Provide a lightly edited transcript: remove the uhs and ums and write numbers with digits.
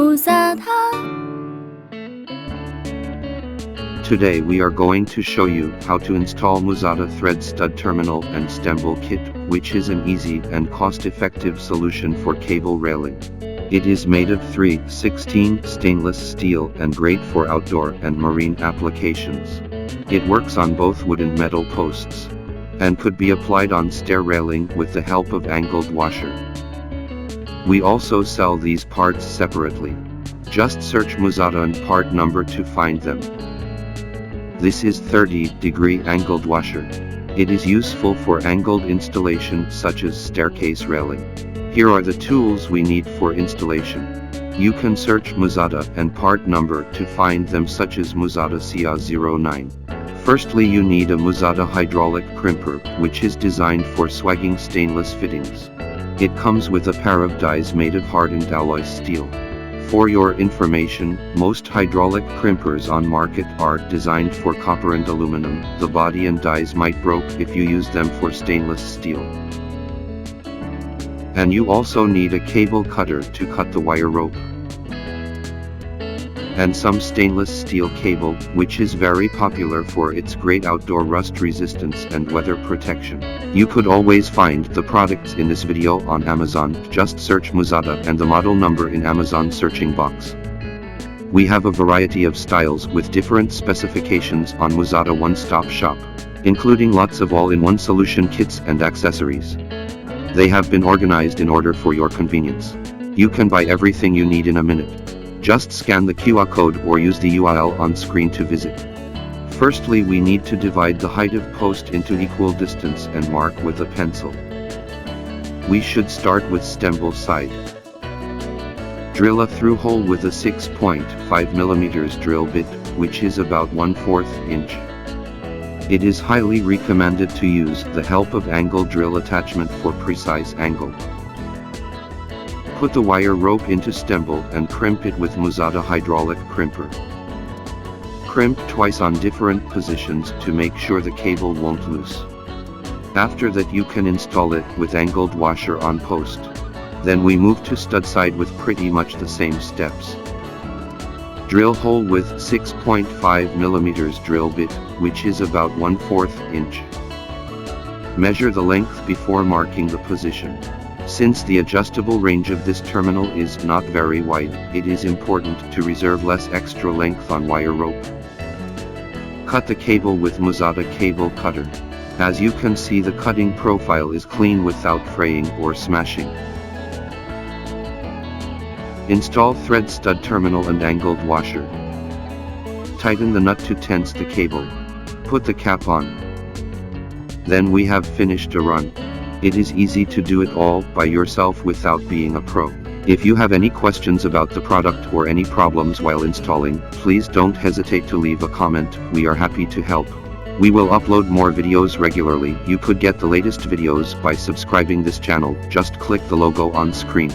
Muzata. Today we are going to show you how to install Muzata thread stud terminal and stem bowl kit, which is an easy and cost-effective solution for cable railing. It is made of 3/16 stainless steel and great for outdoor and marine applications. It works on both wood and metal posts, and could be applied on stair railing with the help of angled washer. We also sell these parts separately. Just search Muzata and part number to find them. This is 30-degree angled washer. It is useful for angled installation such as staircase railing. Here are the tools we need for installation. You can search Muzata and part number to find them, such as Muzata CA09. Firstly, you need a Muzata hydraulic crimper, which is designed for swagging stainless fittings. It comes with a pair of dies made of hardened alloy steel. For your information, most hydraulic crimpers on market are designed for copper and aluminum. The body and dies might break if you use them for stainless steel. And you also need a cable cutter to cut the wire rope. And some stainless steel cable, which is very popular for its great outdoor rust resistance and weather protection. You could always find the products in this video on Amazon. Just search Muzata and the model number in Amazon searching box. We have a variety of styles with different specifications on Muzata one-stop shop, including lots of all-in-one solution kits and accessories. They have been organized in order for your convenience. You can buy everything you need in a minute. Just scan the QR code or use the URL on screen to visit. Firstly, we need to divide the height of post into equal distance and mark with a pencil. We should start with stem bowl side. Drill a through hole with a 6.5 mm drill bit, which is about 1/4 inch. It is highly recommended to use the help of angle drill attachment for precise angle. Put the wire rope into stem bowl and crimp it with Muzata hydraulic crimper. Crimp twice on different positions to make sure the cable won't loose. After that, you can install it with angled washer on post. Then we move to stud side with pretty much the same steps. Drill hole with 6.5 mm drill bit, which is about 1/4 inch. Measure the length before marking the position. Since the adjustable range of this terminal is not very wide, it is important to reserve less extra length on wire rope. Cut the cable with Muzata cable cutter. As you can see, the cutting profile is clean without fraying or smashing. Install thread stud terminal and angled washer. Tighten the nut to tense the cable. Put the cap on. Then we have finished a run. It is easy to do it all by yourself without being a pro. If you have any questions about the product or any problems while installing, please don't hesitate to leave a comment. We are happy to help. We will upload more videos regularly. You could get the latest videos by subscribing this channel. Just click the logo on screen.